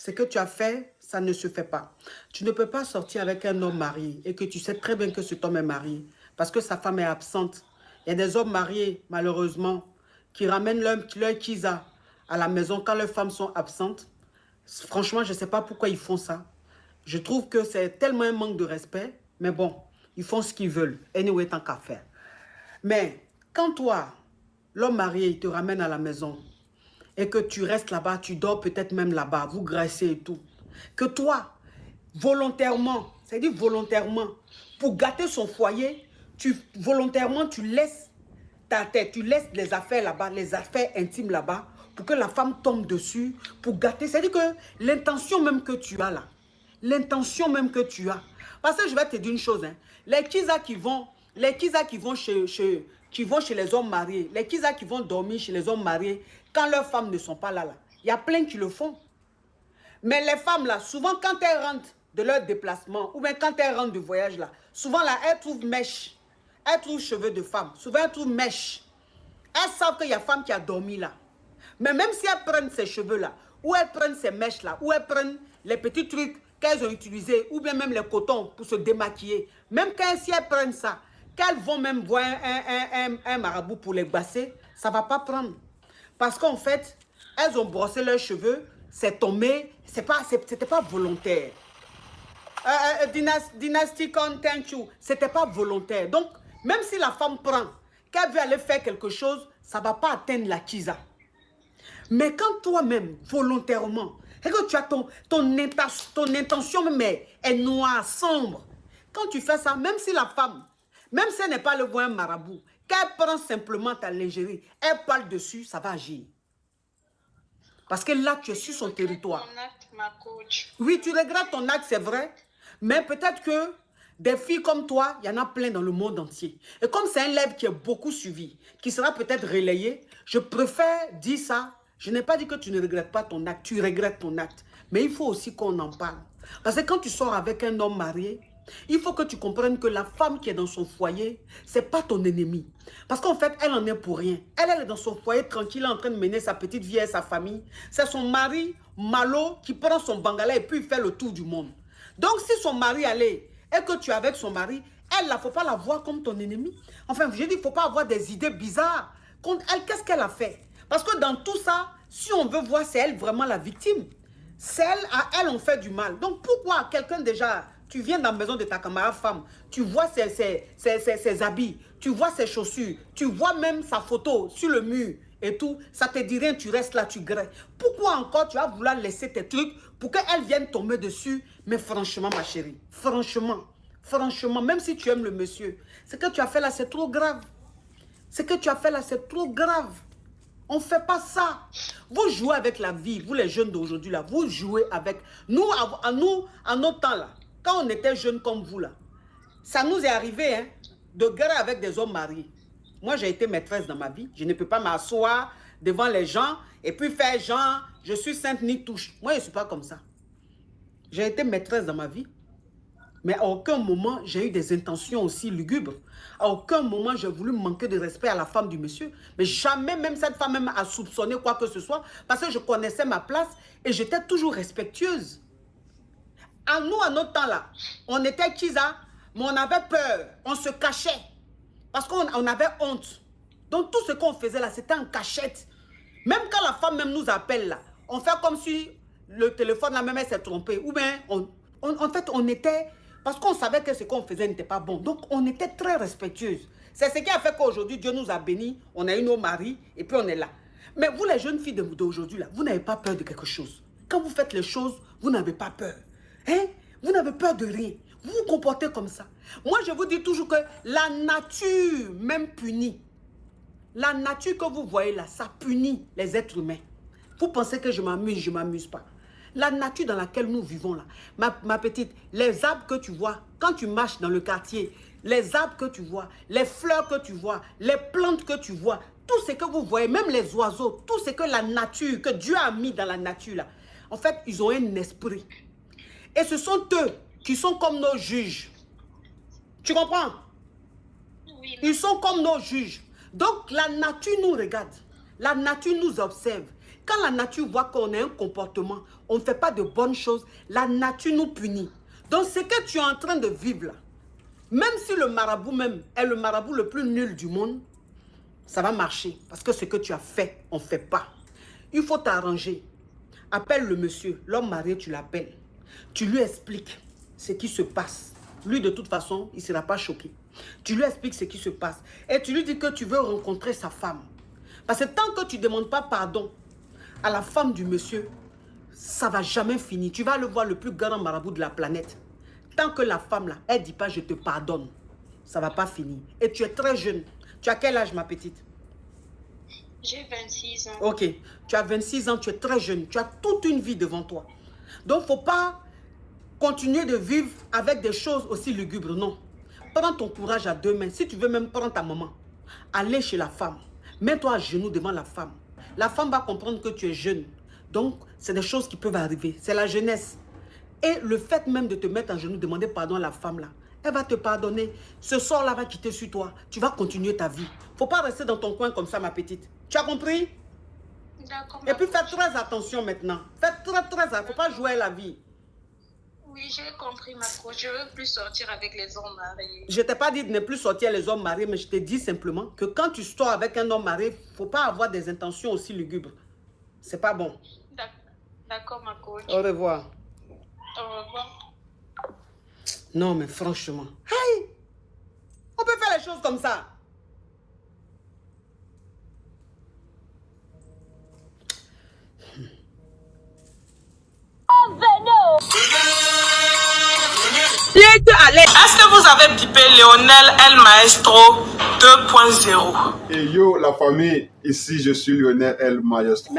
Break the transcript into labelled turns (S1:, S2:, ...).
S1: ce que tu as fait, ça ne se fait pas. Tu ne peux pas sortir avec un homme marié et que tu sais très bien que cet homme est marié parce que sa femme est absente. Il y a des hommes mariés, malheureusement, qui ramènent leur kisa à la maison quand leurs femmes sont absentes. Franchement, je ne sais pas pourquoi ils font ça. Je trouve que c'est tellement un manque de respect, mais bon, ils font ce qu'ils veulent. Anyway, tant qu'à faire. Mais quand toi, l'homme marié, il te ramène à la maison et que tu restes là-bas, tu dors peut-être même là-bas, vous graissez et tout, que toi, volontairement, c'est-à-dire volontairement, pour gâter son foyer, volontairement, tu laisses ta tête, tu laisses les affaires là-bas, les affaires intimes là-bas, pour que la femme tombe dessus, pour gâter. C'est-à-dire que l'intention même que tu as là, l'intention même que tu as. Parce que je vais te dire une chose, hein, les kizas qui vont chez les hommes mariés, les kizas qui vont dormir chez les hommes mariés, quand leurs femmes ne sont pas là, il y a plein qui le font. Mais les femmes là, souvent quand elles rentrent de leur déplacement, ou bien quand elles rentrent de voyage là, souvent là, elles trouvent mèche, elles trouvent cheveux de femme, souvent elles trouvent mèche. Elles savent qu'il y a femme qui a dormi là. Mais même si elles prennent ces cheveux là, ou elles prennent ces mèches là, ou elles prennent les petits trucs qu'elles ont utilisés, ou bien même les cotons pour se démaquiller, même si elles prennent ça, qu'elles vont même voir un marabout pour les basser, ça ne va pas prendre. Parce qu'en fait, elles ont brossé leurs cheveux, c'est tombé, c'était pas volontaire. Dynasty Content You, c'était pas volontaire. Donc, même si la femme prend, qu'elle veut aller faire quelque chose, ça ne va pas atteindre la kisa. Mais quand toi-même, volontairement, et que tu as ton intention même est noire, sombre, quand tu fais ça, même si la femme, même si elle n'est pas le bon marabout, qu'elle prend simplement ta lingerie, elle parle dessus, ça va agir. Parce que là, tu es sur son territoire. Oui, tu regrettes ton acte, c'est vrai. Mais peut-être que des filles comme toi, il y en a plein dans le monde entier. Et comme c'est un live qui est beaucoup suivi, qui sera peut-être relayé, je préfère dire ça. Je n'ai pas dit que tu ne regrettes pas ton acte, tu regrettes ton acte. Mais il faut aussi qu'on en parle. Parce que quand tu sors avec un homme marié, il faut que tu comprennes que la femme qui est dans son foyer, ce n'est pas ton ennemi. Parce qu'en fait, elle en est pour rien. Elle est dans son foyer tranquille, en train de mener sa petite vie et sa famille. C'est son mari, Malo, qui prend son bangala et puis il fait le tour du monde. Donc, si son mari allait et que tu es avec son mari, elle, il ne faut pas la voir comme ton ennemi. Enfin, je dis, il ne faut pas avoir des idées bizarres. Contre elle, qu'est-ce qu'elle a fait? Parce que dans tout ça, si on veut voir, c'est elle vraiment la victime. C'est elle, à elle, on fait du mal. Donc, pourquoi quelqu'un déjà, tu viens dans la maison de ta camarade femme, tu vois ses habits, tu vois ses chaussures, tu vois même sa photo sur le mur et tout, ça te dit rien, tu restes là, tu graisses. Pourquoi encore tu vas vouloir laisser tes trucs pour qu'elle vienne tomber dessus? Mais franchement, ma chérie, franchement, même si tu aimes le monsieur, ce que tu as fait là, c'est trop grave. Ce que tu as fait là, c'est trop grave. On ne fait pas ça. Vous jouez avec la vie, vous les jeunes d'aujourd'hui là, vous jouez avec... Nous, à nos temps là, quand on était jeunes comme vous là, ça nous est arrivé hein, de gueuler avec des hommes mariés. Moi, j'ai été maîtresse dans ma vie. Je ne peux pas m'asseoir devant les gens et puis faire genre, je suis sainte ni touche. Moi, je ne suis pas comme ça. J'ai été maîtresse dans ma vie. Mais à aucun moment, j'ai eu des intentions aussi lugubres. À aucun moment, j'ai voulu manquer de respect à la femme du monsieur. Mais jamais même cette femme même a soupçonné quoi que ce soit. Parce que je connaissais ma place et j'étais toujours respectueuse. À nous, à notre temps là, on était kisa, mais on avait peur. On se cachait. Parce qu'on avait honte. Donc tout ce qu'on faisait là, c'était en cachette. Même quand la femme même nous appelle là, on fait comme si le téléphone là même s'est trompé. Ou bien, en fait, on était... Parce qu'on savait que ce qu'on faisait n'était pas bon. Donc, on était très respectueuse. C'est ce qui a fait qu'aujourd'hui, Dieu nous a bénis. On a eu nos maris et puis on est là. Mais vous, les jeunes filles d'aujourd'hui, là, vous n'avez pas peur de quelque chose. Quand vous faites les choses, vous n'avez pas peur. Hein? Vous n'avez peur de rien. Vous vous comportez comme ça. Moi, je vous dis toujours que la nature même punit. La nature que vous voyez là, ça punit les êtres humains. Vous pensez que je m'amuse, je ne m'amuse pas. La nature dans laquelle nous vivons là, ma petite, les arbres que tu vois, quand tu marches dans le quartier, les arbres que tu vois, les fleurs que tu vois, les plantes que tu vois, tout ce que vous voyez, même les oiseaux, tout ce que la nature, que Dieu a mis dans la nature là, en fait, ils ont un esprit. Et ce sont eux qui sont comme nos juges. Tu comprends? Oui. Ils sont comme nos juges. Donc, la nature nous regarde. La nature nous observe. Quand la nature voit qu'on a un comportement, on ne fait pas de bonnes choses, la nature nous punit. Donc ce que tu es en train de vivre là, même si le marabout même est le marabout le plus nul du monde, ça va marcher. Parce que ce que tu as fait, on ne fait pas. Il faut t'arranger. Appelle le monsieur, l'homme marié, tu l'appelles. Tu lui expliques ce qui se passe. Lui, de toute façon, il ne sera pas choqué. Tu lui expliques ce qui se passe. Et tu lui dis que tu veux rencontrer sa femme. Parce que tant que tu ne demandes pas pardon à la femme du monsieur, ça ne va jamais finir. Tu vas le voir le plus grand marabout de la planète. Tant que la femme, là, elle ne dit pas je te pardonne, ça ne va pas finir. Et tu es très jeune. Tu as quel âge, ma petite?
S2: J'ai 26 ans.
S1: Ok. Tu as 26 ans, tu es très jeune. Tu as toute une vie devant toi. Donc, il ne faut pas continuer de vivre avec des choses aussi lugubres. Non. Prends ton courage à deux mains. Si tu veux même prendre ta maman, allez chez la femme. Mets-toi à genoux devant la femme. La femme va comprendre que tu es jeune. Donc, c'est des choses qui peuvent arriver. C'est la jeunesse. Et le fait même de te mettre en genoux, demander pardon à la femme là, elle va te pardonner. Ce sort-là va quitter sur toi. Tu vas continuer ta vie. Il ne faut pas rester dans ton coin comme ça, ma petite. Tu as compris?
S2: D'accord.
S1: Et puis, fais très attention maintenant. Fais très attention. Il ne faut pas jouer à la vie.
S2: Oui, j'ai compris, ma coach. Je ne veux plus sortir avec les hommes mariés.
S1: Je ne t'ai pas dit de ne plus sortir les hommes mariés, mais je te dis simplement que quand tu sors avec un homme marié, il ne faut pas avoir des intentions aussi lugubres. C'est pas bon.
S2: D'accord, ma coach.
S1: Au revoir.
S2: Au revoir.
S1: Non, mais franchement, hey, on peut faire les choses comme ça.
S3: Est-ce que vous avez bipé Lionel El Maestro 2.0?
S4: Et yo la famille, ici je suis Lionel El Maestro.